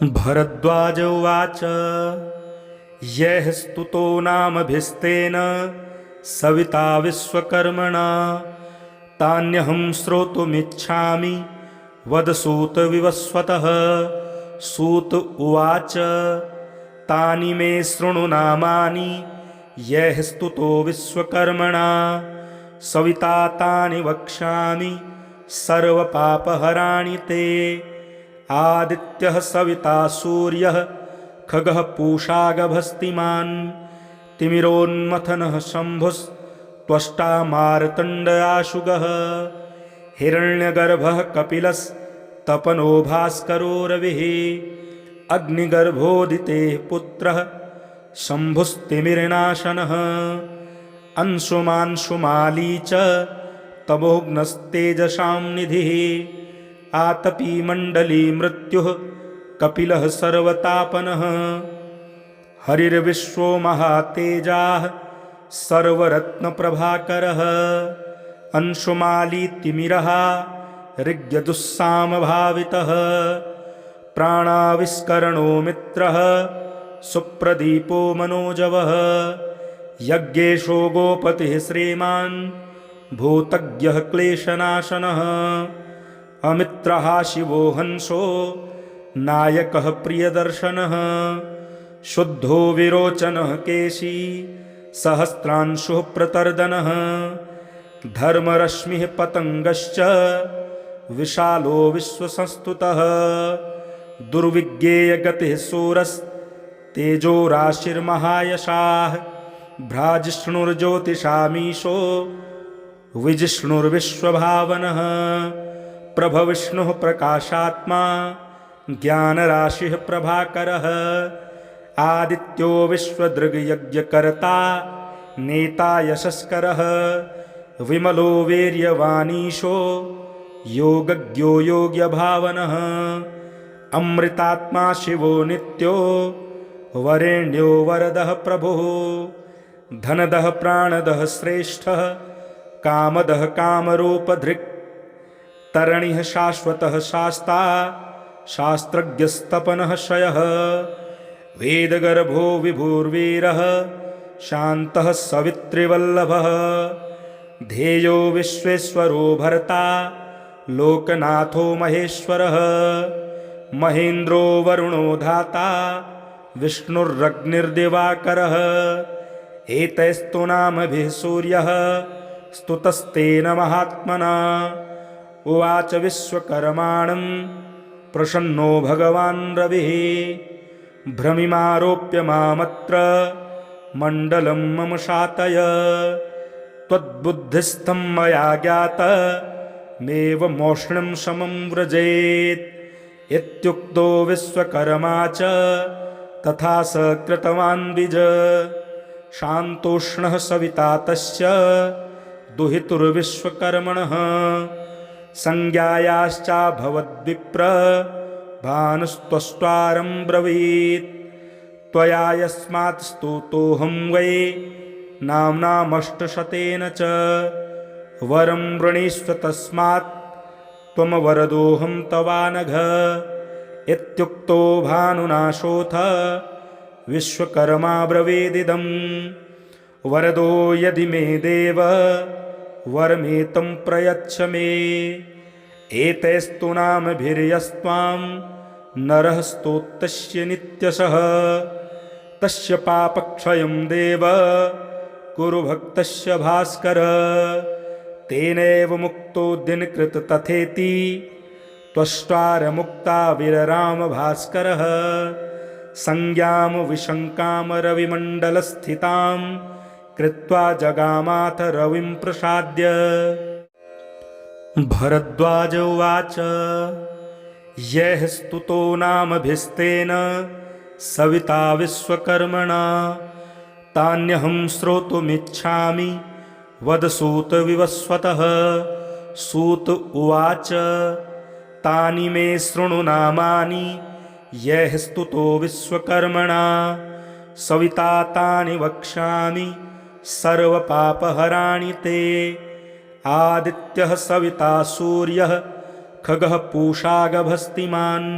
भरद्वाज उवाच यः स्तुतो नामभिस्तेन सविता विश्वकर्मणा तान्यहं श्रोतुमिच्छामि वद सूत विवस्वतः। सूत उवाच तानि मे शृणु नामानि यः स्तुतो विश्वकर्मणा सविता तानि वक्ष्यामि सर्वपापहराणि ते। आदित्यः सविता सूर्यः खगः पूषा गभस्तिमान् तिमिरोन्मथनः शम्भुस्त्वष्टा मार्तण्डयाशुगः हिरण्यगर्भः कपिलस्तपनो भास्करो रविः अग्निगर्भोदितेः पुत्रः शम्भुस्तिमिरनाशनः अंशुमांशुमाली च तमोघ्नस्तेजसां निधिः आतपी मण्डली मृत्युः कपिलः सर्वतापनः हरिर्विश्वो महातेजाः सर्वरत्नप्रभाकरः अंशुमाली तिमिरः ऋग्यदुस्सामभावितः प्राणाविष्करणो मित्रः सुप्रदीपो मनोजवः यज्ञेशो गोपतिः श्रीमान् भूतज्ञः क्लेशनाशनः अमित्रः शिवो हंसो नायकः प्रियदर्शनः शुद्धो विरोचनः केशी सहस्रांशुः प्रतर्दनः धर्मरश्मिः पतङ्गश्च विशालो विश्वसंस्तुतः दुर्विज्ञेयगतिः सूरस्तेजो राशिर्महायशाः भ्राजिष्णुर्ज्योतिषामीशो विजिष्णुर्विश्वभावनः प्रभविष्णुः प्रकाशात्मा ज्ञानराशिः प्रभाकरः आदित्यो विश्वदृग्यज्ञकर्ता नेता यशस्करः विमलो वीर्यवानीशो योगज्ञो योग्यभावनः अमृतात्मा शिवो नित्यो वरेण्यो वरदः प्रभुः धनदः प्राणदः श्रेष्ठः कामदः कामरूपधृक् तरणिः शाश्वतः शास्ता शास्त्रज्ञस्तपनः शयः वेदगर्भो विभुर्वीरः शान्तः सवित्रिवल्लभः ध्येयो विश्वेश्वरो भर्ता लोकनाथो महेश्वरः महेन्द्रो वरुणो धाता विष्णुरग्निर्दिवाकरः एतैस्तु नामभिः सूर्यः स्तुतस्तेन महात्मना। उवाच विश्वकर्माणं प्रसन्नो भगवान् रविः भ्रमिमारोप्य मामत्र मण्डलं मम शातय त्वद्बुद्धिस्थं मया ज्ञातमेवमोष्णं समं व्रजेत् इत्युक्तो विश्वकर्मा च तथा स कृतवान् द्विज शान्तोष्णः सविता तस्य दुहितुर्विश्वकर्मणः संज्ञायाश्चाभवद्विप्र भानुस्त्वष्ट्वारं ब्रवीत् त्वया यस्मात् स्तुतोऽहं वै नाम्नामष्टशतेन च वरं वृणीष्व तस्मात् त्वं वरदोऽहं तवानघ इत्युक्तो भानुनाशोऽथ विश्वकर्मा ब्रवीदिदं वरदो यदि मे देव वरमेतं प्रयच्छ मे एतैस्तु नामभिर्यस्त्वां नरः स्तोत्तस्य नित्यशः तस्य पापक्षयं देव कुरु भक्तस्य भास्कर तेनैव मुक्तो दिनकृत तथेति त्वष्ट्वारमुक्ता विरराम भास्करः संज्ञां विशङ्कां रविमण्डलस्थितां कृत्वा जगामाथ रविं प्रसाद्य। भरद्वाज उवाच यः स्तुतो नामभिस्तेन सविता विश्वकर्मणा तान्यहं श्रोतुमिच्छामि वद सूत विवस्वतः। सूत उवाच तानि मे शृणु नामानि यः स्तुतो विश्वकर्मणा सविता तानि वक्ष्यामि सर्वपापहराणि ते। आदित्यः सविता सूर्यः खगः पूषा गभस्तिमान्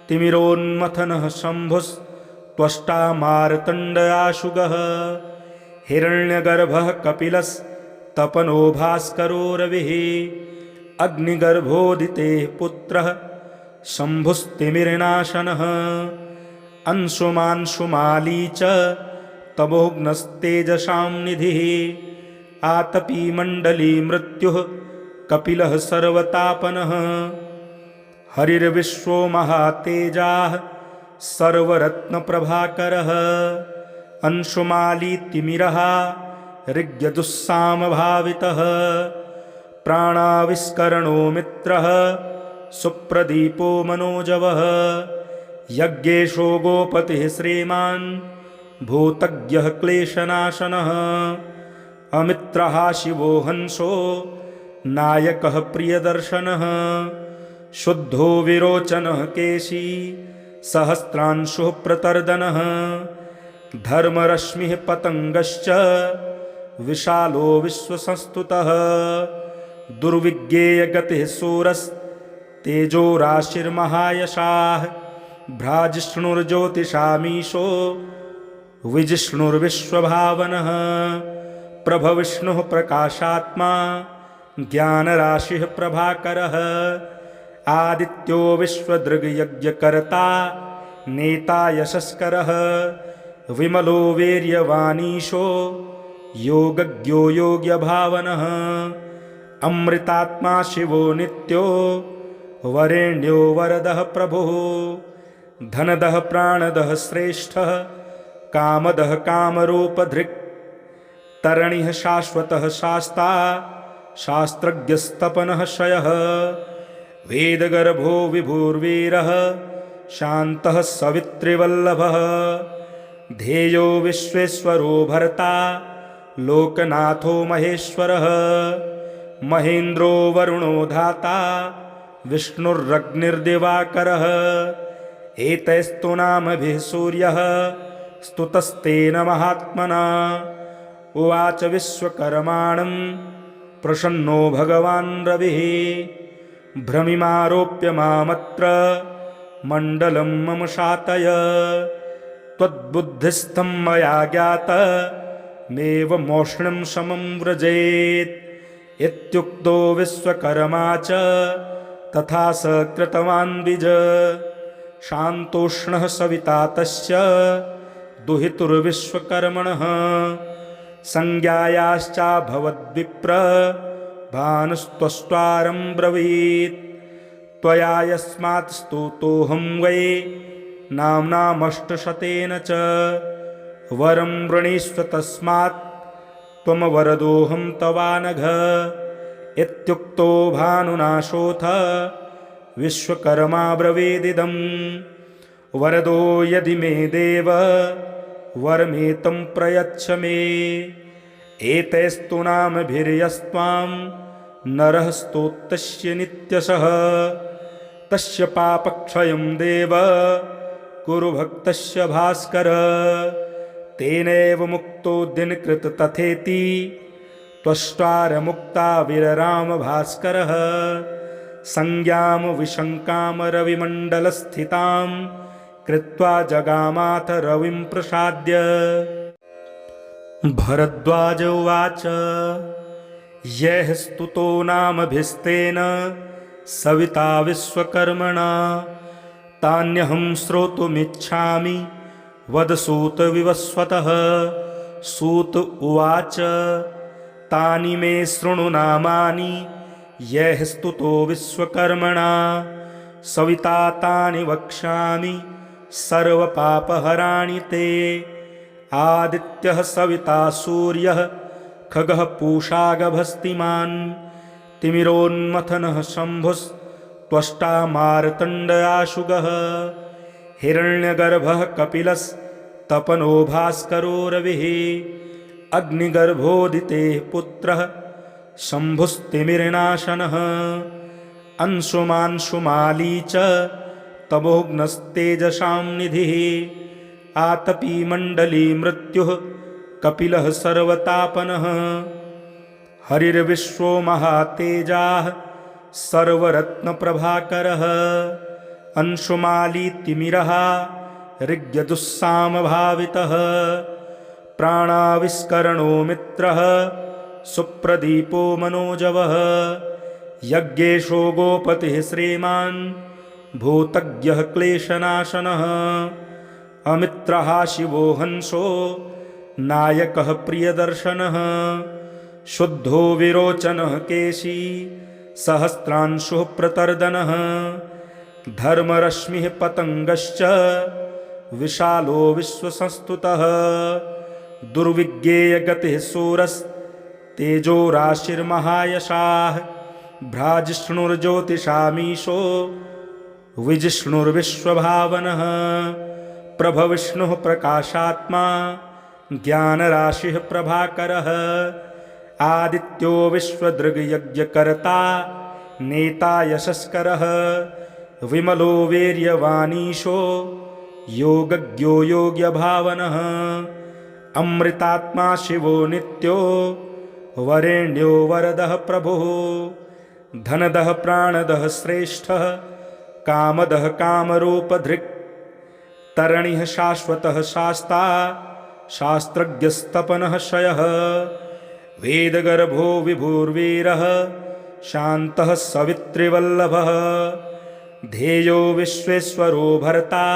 तिमिरोन्मथनः शम्भुस्त्वष्टा मार्तण्डयाशुगः हिरण्यगर्भः कपिलस्तपनो भास्करो रविः अग्निगर्भोदितेः पुत्रः शम्भुस्तिमिरनाशनः अंशुमांशुमाली च तमोघ्नस्तेजसां निधिः आतपी मण्डली मृत्युः कपिलः सर्वतापनः हरिर्विश्वो महातेजाः सर्वरत्नप्रभाकरः अंशुमाली तिमिरः ऋग्यदुस्सामभावितः प्राणाविष्करणो मित्रः सुप्रदीपो मनोजवः यज्ञेशो गोपतिः श्रीमान् भूतज्ञः क्लेशनाशनः अमित्रः शिवो हंसो नायकः प्रियदर्शनः शुद्धो विरोचनः केशी सहस्रांशुः प्रतर्दनः धर्मरश्मिः पतङ्गश्च विशालो विश्वसंस्तुतः दुर्विज्ञेयगतिः सूरस्तेजो राशिर्महायशाः भ्राजिष्णुर्ज्योतिषामीशो विजिष्णुर्विश्वभावनः प्रभविष्णुः प्रकाशात्मा ज्ञानराशिः प्रभाकरः आदित्यो विश्वदृग्यज्ञकर्ता नेता यशस्करः विमलो वीर्यवानीशो योगज्ञो योग्यभावनः अमृतात्मा शिवो नित्यो वरेण्यो वरदः प्रभुः धनदः प्राणदः श्रेष्ठः कामदः कामरूपधृक् तरणिः शाश्वतः शास्ता शास्त्रज्ञस्तपनः शयः वेदगर्भो विभुर्वीरः शान्तः सवित्रिवल्लभः ध्येयो विश्वेश्वरो भर्ता लोकनाथो महेश्वरः महेन्द्रो वरुणो धाता विष्णुरग्निर्दिवाकरः एतैस्तु नामभिः सूर्यः स्तुतस्तेन महात्मना उवाच विश्वकर्माणं प्रसन्नो भगवान् रविः भ्रमिमारोप्य मामत्र मण्डलं मम शातय त्वद्बुद्धिस्थं मया ज्ञातमेवमोष्णं समं व्रजेत् इत्युक्तो विश्वकर्मा च तथा स कृतवान् द्विज शान्तोष्णः सविता तस्य दुहितुर्विश्वकर्मणः संज्ञायाश्चाभवद्विप्र भानुस्त्वष्ट्वारं ब्रवीत् त्वया यस्मात् स्तुतोऽहं वै नाम्नामष्टशतेन च वरं वृणीष्व तस्मात् त्वमवरदोऽहं तवानघ इत्युक्तो भानुनाशोऽथ विश्वकर्मा ब्रवीदिदम् वरदो यदि मे देव वरमेतं प्रयच्छ मे एतैस्तु नामभिर्यस्त्वां नरः स्तोत्तस्य नित्यशः तस्य पापक्षयं देव कुरु भक्तस्य भास्कर तेनैव मुक्तो दिनकृत तथेति त्वष्ट्वारमुक्ता विरराम भास्करः संज्ञां विशङ्कां रविमण्डलस्थितां कृत्वा जगामाथ रविं प्रसाद्य भरद्वाज उवाच यः स्तुतो नामभिस्तेन सविता विश्वकर्मणा तान्यहं श्रोतुमिच्छामि वद सूत विवस्वतः सूत उवाच तानि मे शृणु नामानि यः स्तुतो विश्वकर्मणा सविता तानि वक्ष्यामि सर्वपापहराणि ते आदित्यः सविता सूर्यः खगः पूषा गभस्तिमान् तिमिरोन्मथनः शम्भुस्त्वष्टा मार्तण्डयाशुगः हिरण्यगर्भः कपिलस्तपनो भास्करो रविः अग्निगर्भोदितेः पुत्रः शम्भुस्तिमिरनाशनः अंशुमांशुमाली च तमोघ्नस्तेजसां निधिः आतपी मण्डली मृत्युः कपिलः सर्वतापनः हरिर्विश्वो महातेजाः सर्वरत्नप्रभाकरः अंशुमालीतिमिरः ऋग्यदुस्सामभावितः प्राणाविष्करणो मित्रः सुप्रदीपो मनोजवः यज्ञेशो गोपतिः श्रीमान् भूतज्ञः क्लेशनाशनः अमित्रः शिवो हंसो नायकः प्रियदर्शनः शुद्धो विरोचनः केशी सहस्रांशुः प्रतर्दनः धर्मरश्मिः पतंगश्च विशालो विश्वसंस्तुतः दुर्विज्ञेयगतिः सूरस्तेजो राशिर्महायशाः भ्राजिष्णुर्ज्योतिषामीशो विजिष्णुर्विश्वभावनः प्रभविष्णुः प्रकाशात्मा ज्ञानराशिः प्रभाकरः आदित्यो विश्वदृग्यज्ञकर्ता नेता यशस्करः विमलो वीर्यवानीशो योगज्ञो योग्यभावनः अमृतात्मा शिवो नित्यो वरेण्यो वरदः प्रभुः धनदः प्राणदः श्रेष्ठः कामदः कामरूपधृक् तरणिः शाश्वतः शास्ता शास्त्रज्ञस्तपनः शयः वेदगर्भो विभुर्वीरः शान्तः सवित्रिवल्लभः ध्येयो विश्वेश्वरो भर्ता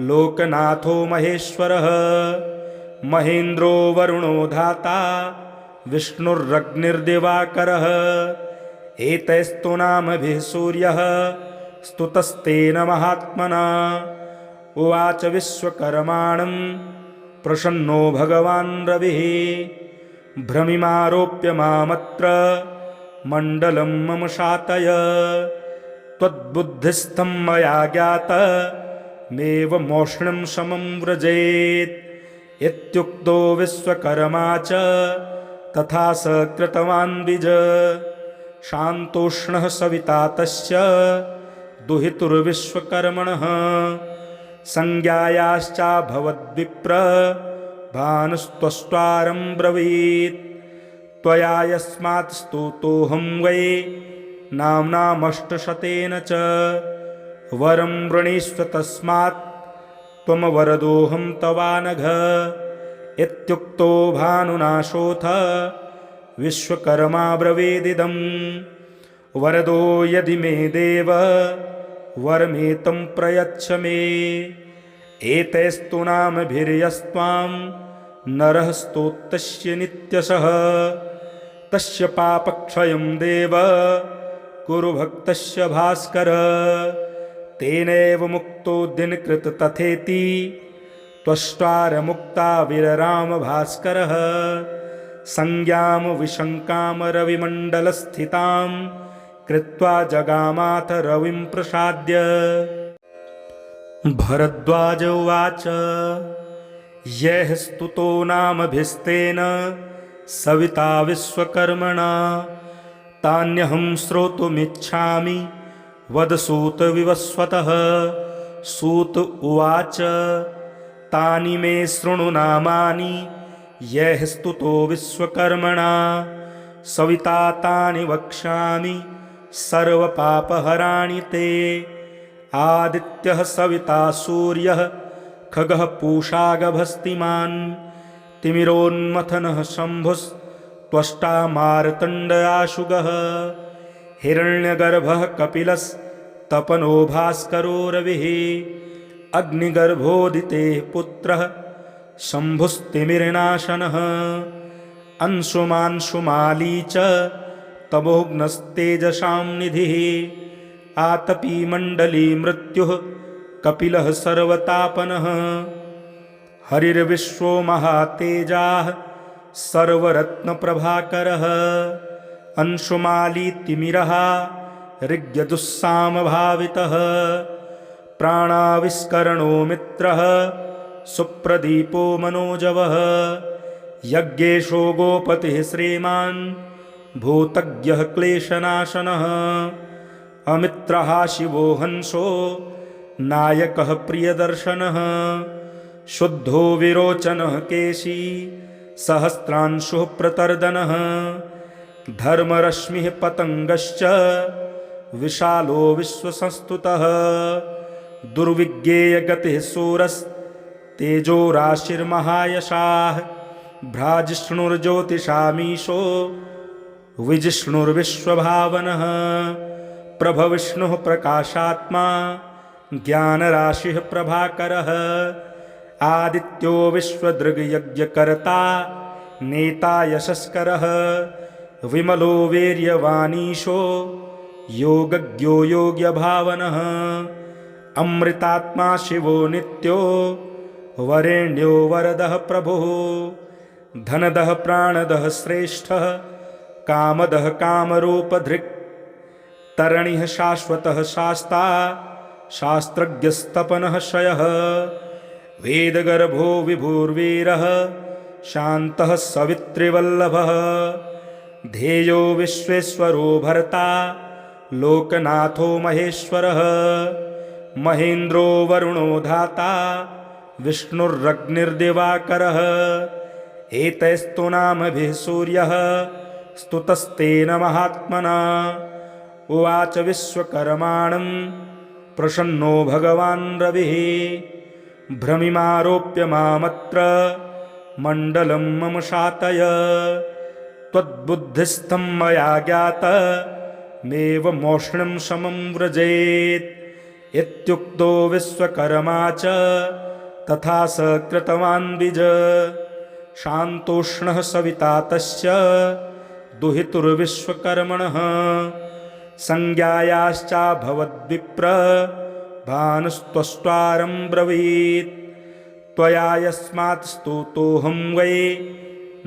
लोकनाथो महेश्वरः महेन्द्रो वरुणो धाता विष्णुरग्निर्दिवाकरः एतैस्तु नामभिः सूर्यः स्तुतस्तेन महात्मना उवाच विश्वकर्माणं प्रसन्नो भगवान् रविः भ्रमिमारोप्य मामत्र मण्डलं मम शातय त्वद्बुद्धिस्थं मया ज्ञातमेवमोष्णं समं व्रजेत् इत्युक्तो विश्वकर्मा च तथा स कृतवान् द्विज शान्तोष्णः सविता तस्य दुहितुर्विश्वकर्मणः संज्ञायाश्चाभवद्विप्र भानुस्त्वष्ट्वारं ब्रवीत् त्वया यस्मात् स्तुतोऽहं वै नाम्नामष्टशतेन च वरं वृणीष्व तस्मात् त्वं वरदोऽहं तवानघ इत्युक्तो भानुनाशोऽथ विश्वकर्मा ब्रवीदिदं वरदो यदि मे देव वरमेतं प्रयच्छ मे एतैस्तु नामभिर्यस्त्वां नरः स्तोत्तस्य नित्यशः तस्य पापक्षयं देव कुरु भक्तस्य भास्कर तेनैव मुक्तो दिनकृत तथेति त्वष्ट्वारमुक्ता विरराम भास्करः संज्ञां विशङ्कां रविमण्डलस्थितां कृत्वा जगामाथ रविं प्रसाद्य भरद्वाज उवाच यः स्तुतो नामभिस्तेन सविता विश्वकर्मणा तान्यहं श्रोतुमिच्छामि वद सूत विवस्वतः सूत उवाच तानि मे शृणु नामानि यः स्तुतो विश्वकर्मणा सविता तानि वक्ष्यामि सर्वपापहराणि ते आदित्यः सविता सूर्यः खगः पूषागभस्तिमान् तिमिरोन्मथनः शम्भुस्त्वष्टा मार्तण्डयाशुगः हिरण्यगर्भः कपिलस्तपनो भास्करो रविः अग्निगर्भोदितेः पुत्रः शम्भुस्तिमिरनाशनः अंशुमांशुमाली च तमोघ्नस्तेजसां निधिः आतपी मण्डली मृत्युः कपिलः सर्वतापनः हरिर्विश्वो महातेजाः सर्वरत्नप्रभाकरः अंशुमालीतिमिरः ऋग्यदुस्सामभावितः प्राणाविष्करणो मित्रः सुप्रदीपो मनोजवः यज्ञेशो गोपतिः श्रीमान् भूतज्ञः क्लेशनाशनः अमित्रः शिवो हंसो नायकः प्रियदर्शनः शुद्धो विरोचनः केशी सहस्रांशुः प्रतर्दनः धर्मरश्मिः पतंगश्च विशालो विश्वसंस्तुतः दुर्विज्ञेयगतिः सूरस्तेजो राशिर्महायशाः भ्राजिष्णुर्ज्योतिषामीशो विजिष्णुर्विश्वभावनः प्रभविष्णुः प्रकाशात्मा ज्ञानराशिः प्रभाकरः आदित्यो विश्वदृग्यज्ञकर्ता नेता यशस्करः विमलो वीर्यवानीशो योगज्ञो योग्यभावनः अमृतात्मा शिवो नित्यो वरेण्यो वरदः प्रभुः धनदः प्राणदः श्रेष्ठः कामदः कामरूपधृक् तरणिः शाश्वतः शास्ता शास्त्रज्ञस्तपनः शयः वेदगर्भो विभुर्वीरः शान्तः सवित्रिवल्लभः ध्येयो विश्वेश्वरो भर्ता लोकनाथो महेश्वरः महेन्द्रो वरुणो धाता विष्णुरग्निर्दिवाकरः एतैस्तु नामभिः सूर्यः स्तुतस्तेन महात्मना उवाच विश्वकर्माणं प्रसन्नो भगवान् रविः भ्रमिमारोप्य मामत्र मण्डलं मम शातय त्वद्बुद्धिस्थं मया ज्ञातमेवमौष्ण्यं समं व्रजेत् इत्युक्तो विश्वकर्मा च तथा स कृतवान् द्विज शान्तोष्णः सविता तस्य दुहितुर्विश्वकर्मणः संज्ञायाश्चाभवद्विप्र भानुस्त्वष्ट्वारं ब्रवीत् त्वया यस्मात् स्तुतोऽहं वै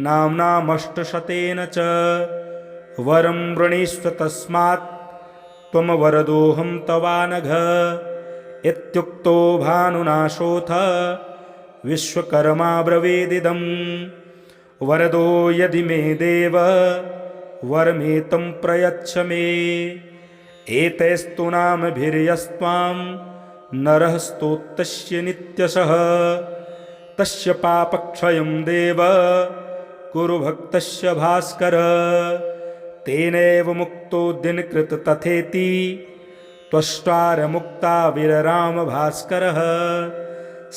नाम्नामष्टशतेन च वरं वृणीष्व तस्मात् त्वमवरदोऽहं तवानघ इत्युक्तो भानुनाशोऽथ विश्वकर्मा ब्रवीदिदं वरदो यदि मे देव वरमेतं प्रयच्छ मे एतैस्तु नामभिर्यस्त्वां नरः स्तोत्तस्य नित्यशः तस्य पापक्षयं देव कुरु भक्तस्य भास्कर तेनैव मुक्तो दिनकृत तथेति त्वष्ट्वारमुक्ता विरराम भास्करः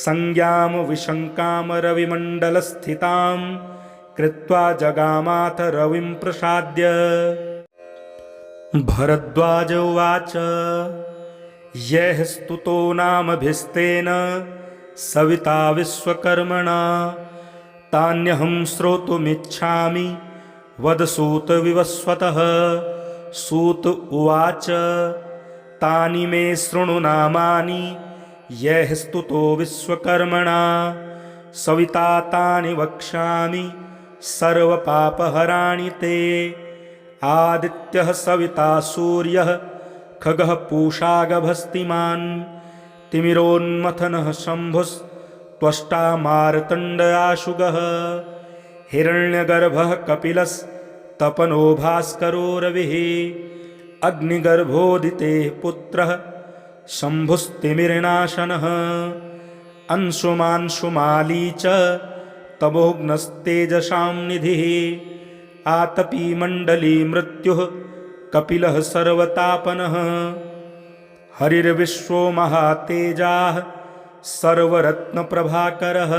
संज्ञां विशङ्कां रविमण्डलस्थितां कृत्वा जगामाथ रविं प्रसाद्य भरद्वाज उवाच यः स्तुतो नामभिस्तेन सविता विश्वकर्मणा तान्यहं श्रोतुमिच्छामि वद सूत विवस्वतः सूत उवाच तानि मे शृणु नामानि यः स्तुतो विश्वकर्मणा सविता तानि वक्ष्यामि सर्वपापहराणि ते आदित्यः सविता सूर्यः खगः पूषा गभस्तिमान् तिमिरोन्मथनः शम्भुस्त्वष्टा मार्तण्डयाशुगः हिरण्यगर्भः कपिलस्तपनो भास्करो रविः अग्निगर्भोदितेः पुत्रः शम्भुस्तिमिरनाशनः अंशुमांशुमाली च तमोघ्नस्तेजसां निधिः आतपी मण्डली मृत्युः कपिलः सर्वतापनः हरिर्विश्वो महातेजाः सर्वरत्नप्रभाकरः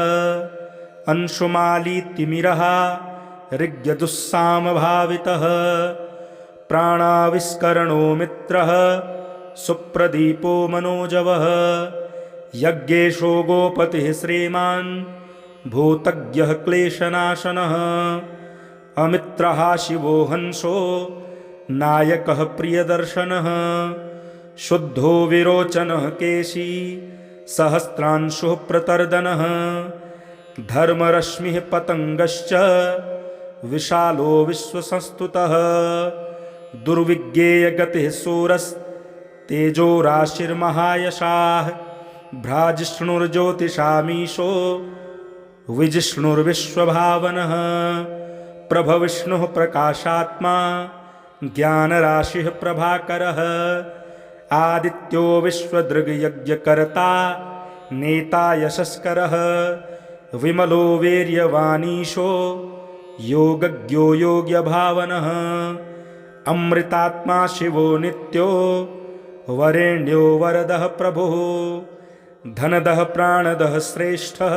अंशुमाली तिमिरः ऋग्यदुस्सामभावितः प्राणाविष्करणो मित्रः सुप्रदीपो मनोजवः यज्ञेशो गोपतिः श्रीमान् भूतज्ञः क्लेशनाशनः अमित्रः शिवो हंसो नायकः प्रियदर्शनः शुद्धो विरोचनः केशी सहस्रांशुः प्रतर्दनः धर्मरश्मिः पतङ्गश्च विशालो विश्वसंस्तुतः दुर्विज्ञेयगतिः सूरस्तेजो राशिर्महायशाः भ्राजिष्णुर्ज्योतिषामीशो विजिष्णुर्विश्वभावनः प्रभविष्णुः प्रकाशात्मा ज्ञानराशिः प्रभाकरः आदित्यो विश्वदृग्यज्ञकर्ता नेता यशस्करः विमलो वीर्यवानीशो योगज्ञो योग्यभावनः अमृतात्मा शिवो नित्यो वरेण्यो वरदः प्रभुः धनदः प्राणदः श्रेष्ठः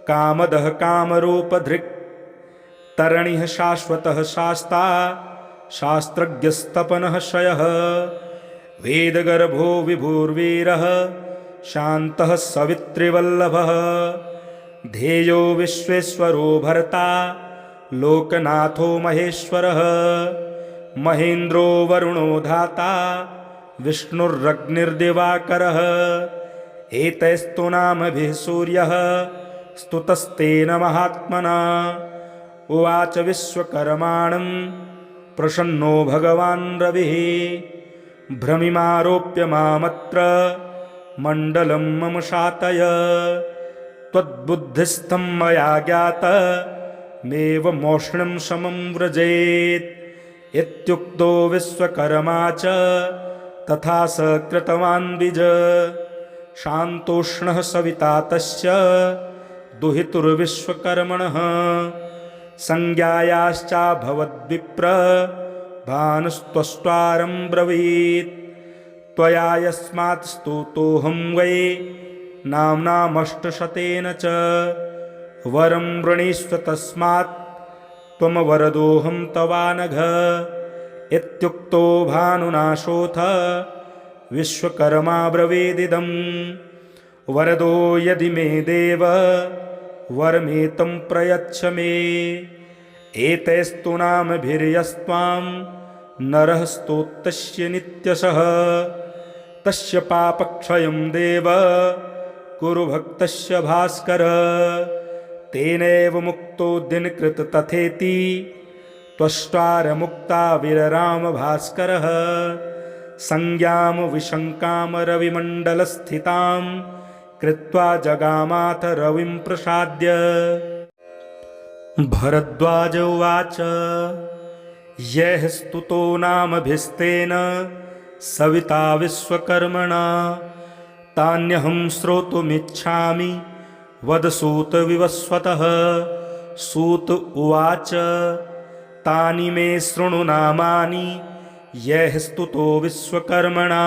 कामदः कामरूपधृक् तरणिः शाश्वतः शास्ता शास्त्रज्ञस्तपनः शयः वेदगर्भो विभुर्वीरः शान्तः सवितृवल्लभः ध्येयो विश्वेश्वरो भर्ता लोकनाथो महेश्वरः महेन्द्रो वरुणो धाता विष्णुरग्निर्दिवाकरः एतैस्तु नामभिः सूर्यः स्तुतस्तेन महात्मना उवाच विश्वकर्माणं प्रसन्नो भगवान् रविः भ्रमिमारोप्य मामत्र मण्डलं मम शातय त्वद्बुद्धिस्थं मया ज्ञातमेवमौष्ण्यं समं व्रजेत् इत्युक्तो विश्वकर्मा च तथा स कृतवान् द्विज शान्तोष्णः सविता तस्य दुहितुर्विश्वकर्मणः संज्ञायाश्चाभवद्विप्र भानुस्त्वष्ट्वारं ब्रवीत् त्वया यस्मात् स्तुतोऽहं वै नाम्नामष्टशतेन च वरं वृणीष्व तस्मात् त्वमवरदोऽहं तवानघ इत्युक्तो भानुनाशोऽथ विश्वकर्मा ब्रवीदिदम् वरदो यदि मे देव वरमेतं प्रयच्छ मे एतैस्तु नामभिर्यस्त्वां नरः स्तोत्तस्य नित्यशः तस्य पापक्षयं देव कुरु भक्तस्य भास्कर तेनैव मुक्तो दिनकृत तथेति त्वष्ट्वारमुक्ता विरराम भास्करः संज्ञां विशङ्कां रविमण्डलस्थितां कृत्वा जगामाथ रविं प्रसाद्य भरद्वाज उवाच यः स्तुतो नामभिस्तेन सविता विश्वकर्मणा तान्यहं श्रोतुमिच्छामि वद सूत विवस्वतः सूत उवाच तानि मे शृणु नामानि यः स्तुतो विश्वकर्मणा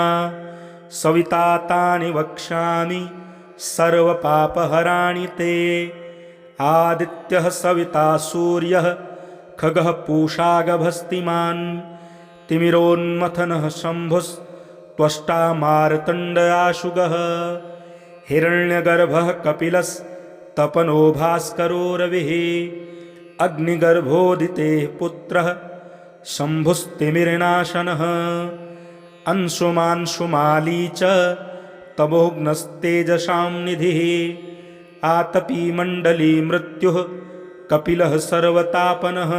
सविता तानि वक्ष्यामि सर्वपापहराणि ते आदित्यः सविता सूर्यः खगः पूषा गभस्तिमान् तिमिरोन्मथनः शम्भुस्त्वष्टा मार्तण्डयाशुगः हिरण्यगर्भः कपिलस्तपनो भास्करो रविः अग्निगर्भोदितेः पुत्रः शम्भुस्तिमिरनाशनः अंशुमांशुमाली च तमोघ्नस्तेजसां निधिः आतपी मण्डली मृत्युः कपिलः सर्वतापनः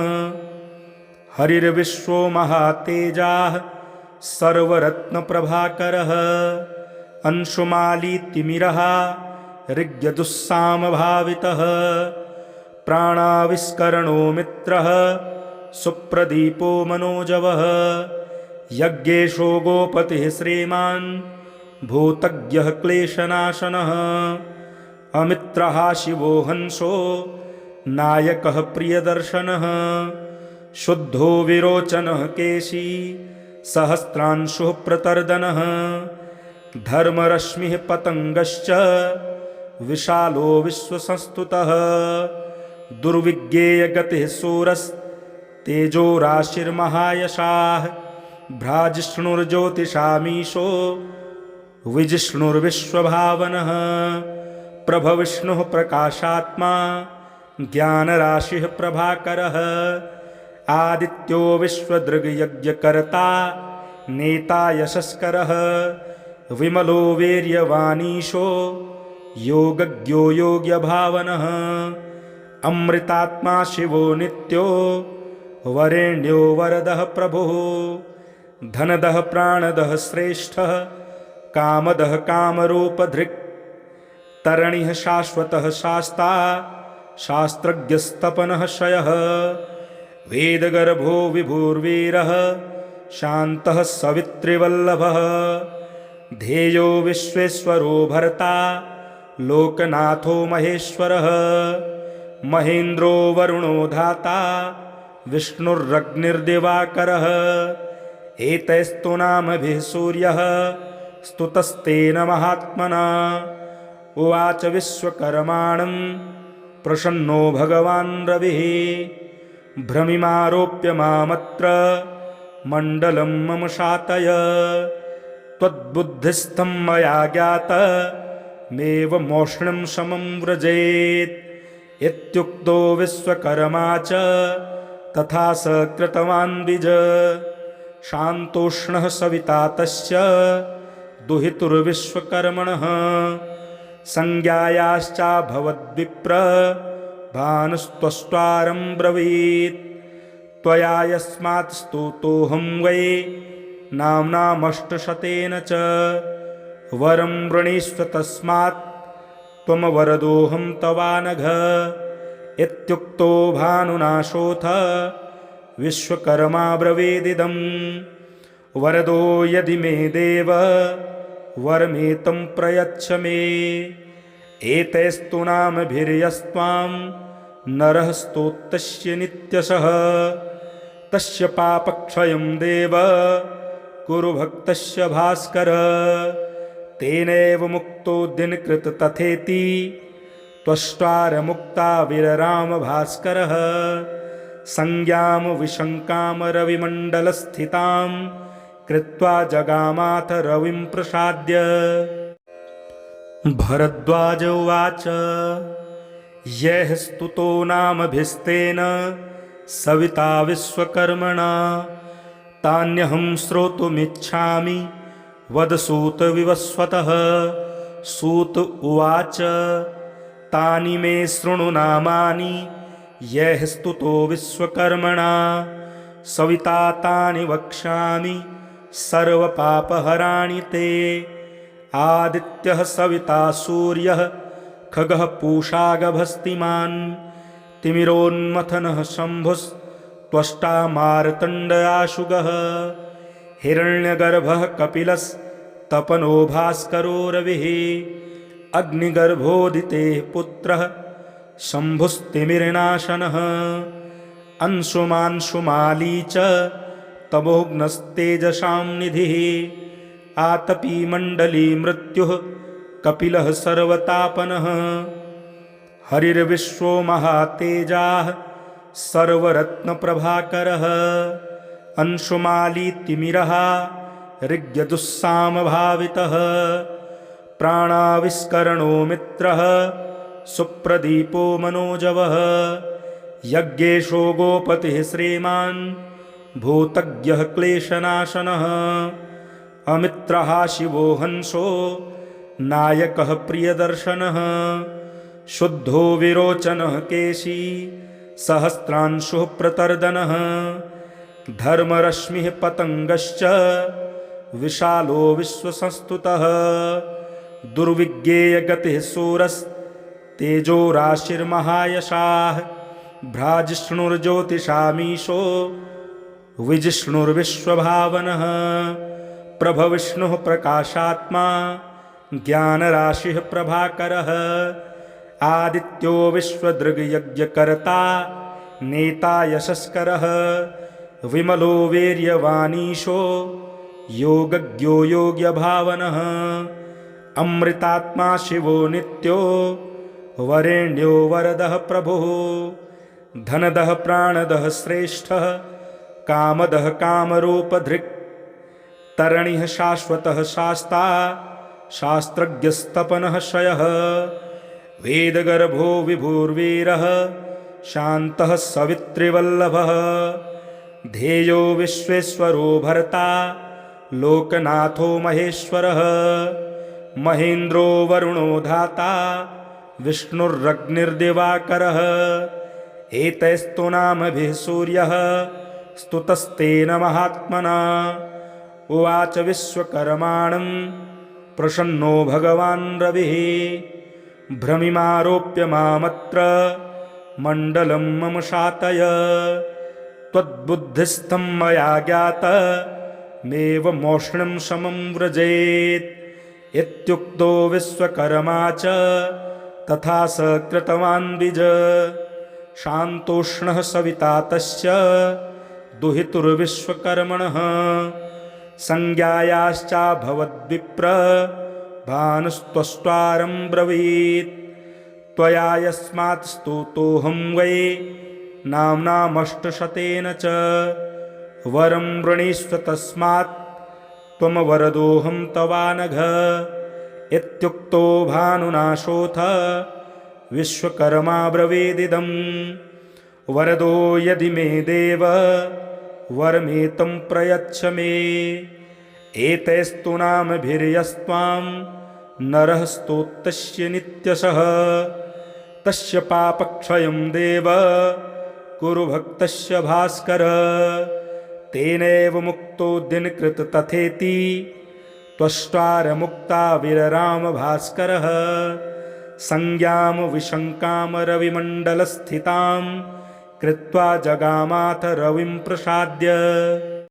हरिर्विश्वो महातेजाः सर्वरत्नप्रभाकरः अंशुमाली तिमिरः ऋग्यदुस्सामभावितः प्राणाविष्करणो मित्रः सुप्रदीपो मनोजवः यज्ञेशो गोपतिः श्रीमान् भूतज्ञः क्लेशनाशनः अमित्रः शिवो हंसो नायकः प्रियदर्शनः शुद्धो विरोचनः केशी सहस्रांशुः प्रतर्दनः धर्मरश्मिः पतङ्गश्च विशालो विश्वसंस्तुतः दुर्विज्ञेयगतिः सूरस्तेजो राशिर्महायशाः भ्राजिष्णुर्ज्योतिषामीशो विजिष्णुर्विश्वभावनः प्रभविष्णुः प्रकाशात्मा ज्ञानराशिः प्रभाकरः आदित्यो विश्वदृग्यज्ञकर्ता नेता यशस्करः विमलो वीर्यवानीशो योगज्ञो योग्यभावनः अमृतात्मा शिवो नित्यो वरेण्यो वरदः प्रभुः धनदः प्राणदः श्रेष्ठः कामदः कामरूपधृक् तरणिः शाश्वतः शास्ता शास्त्रज्ञस्तपनः शयः वेदगर्भो विभुर्वीरः शान्तः सवितृवल्लभः ध्येयो विश्वेश्वरो भर्ता लोकनाथो महेश्वरः महेन्द्रो वरुणो धाता विष्णुरग्निर्दिवाकरः एतैस्तु नामभिः सूर्यः स्तुतस्तेन महात्मना उवाच विश्वकर्माणं प्रसन्नो भगवान् रविः भ्रमिमारोप्य मामत्र मण्डलं मम शातय त्वद्बुद्धिस्थं मया ज्ञातमेवमोष्णं समं व्रजेत् इत्युक्तो विश्वकर्मा च तथा स कृतवान् द्विज शान्तोष्णः सविता तस्य दुहितुर्विश्वकर्मणः संज्ञायाश्चाभवद्विप्र भानुस्त्वष्ट्वारं ब्रवीत् त्वया यस्मात् स्तुतोऽहं वै नाम्नामष्टशतेन च वरं वृणीष्व तस्मात् त्वमवरदोऽहं तवानघ इत्युक्तो भानुनाशोऽथ विश्वकर्मा ब्रवीदिदं वरदो यदि मे देव वरमेतं प्रयच्छ मे एतैस्तु नामभिर्यस्त्वां नरः स्तोत्तस्य नित्यशः तस्य पापक्षयं देव कुरु भक्तस्य भास्कर तेनैव मुक्तो दिनकृत तथेति त्वष्ट्वारमुक्ता विरराम भास्करः संज्ञां विशङ्कां रविमण्डलस्थितां कृत्वा जगामाथ रविं प्रसाद्य भरद्वाज उवाच यः स्तुतो नामभिस्तेन सविता विश्वकर्मणा तान्यहं श्रोतुमिच्छामि वद सूत विवस्वतः सूत उवाच तानि मे शृणु नामानि यः स्तुतो विश्वकर्मणा सविता तानि वक्ष्यामि सर्वपापहराणि ते आदित्यः सविता सूर्यः खगः पूषा गभस्तिमान् तिमिरोन्मथनः शम्भुस्त्वष्टा मार्तण्डयाशुगः हिरण्यगर्भः कपिलस्तपनो भास्करो रविः अग्निगर्भोदितेः पुत्रः शम्भुस्तिमिरनाशनः अंशुमांशुमाली च तमोघ्नस्तेजसां निधिः आतपी मण्डली मृत्युः कपिलः सर्वतापनः हरिर्विश्वो महातेजाः सर्वरत्नप्रभाकरः अंशुमाली तिमिरः ऋग्यदुस्सामभावितः प्राणाविष्करणो मित्रः सुप्रदीपो मनोजवः यज्ञेशो गोपतिः श्रीमान् भूतज्ञः क्लेशनाशनः अमित्रः शिवो हंसो नायकः प्रियदर्शनः शुद्धो विरोचनः केशी सहस्रांशुः प्रतर्दनः धर्मरश्मिः पतङ्गश्च विशालो विश्वसंस्तुतः दुर्विज्ञेयगतिः सूरस्तेजो राशिर्महायशाः भ्राजिष्णुर्ज्योतिषामीशो विजिष्णुर्विश्वभावनः प्रभविष्णुः प्रकाशात्मा ज्ञानराशिः प्रभाकरः आदित्यो विश्वदृग्यज्ञकर्ता नेता यशस्करः विमलो वीर्यवानीशो योगज्ञो योग्यभावनः अमृतात्मा शिवो नित्यो वरेण्यो वरदः प्रभुः धनदः प्राणदः श्रेष्ठः कामदः कामरूपधृक् तरणिः शाश्वतः शास्ता शास्त्रज्ञस्तपनः शयः वेदगर्भो विभुर्वीरः शान्तः सवितृवल्लभः ध्येयो विश्वेश्वरो भर्ता लोकनाथो महेश्वरः महेन्द्रो वरुणो धाता विष्णुरग्निर्दिवाकरः एतैस्तु नामभिः सूर्यः स्तुतस्तेन महात्मना उवाच विश्वकर्माणं प्रसन्नो भगवान् रविः भ्रमिमारोप्य मामत्र मण्डलं मम शातय त्वद्बुद्धिस्थं मया ज्ञातमेवमोष्णं समं व्रजेत् इत्युक्तो विश्वकर्मा च तथा स कृतवान् द्विज शान्तोष्णः सविता तस्य दुहितुर्विश्वकर्मणः संज्ञायाश्चाभवद्विप्र भानुस्त्वष्ट्वारं ब्रवीत् त्वया यस्मात् स्तुतोऽहं वै नाम्नामष्टशतेन च वरं वृणीष्व तस्मात् त्वं वरदोऽहं तवानघ इत्युक्तो भानुनाशोऽथ विश्वकर्मा ब्रवीदिदम् वरदो यदि मे देव वरमेतं प्रयच्छ मे एतैस्तु नामभिर्यस्त्वां नरः स्तोत्तस्य नित्यशः तस्य पापक्षयं देव कुरु भक्तस्य भास्कर तेनैव मुक्तो दिनकृत तथेति त्वष्ट्वारमुक्ता विरराम भास्करः संज्ञां विशङ्कां रविमण्डलस्थितां कृत्वा जगामाथ रविं प्रसाद्य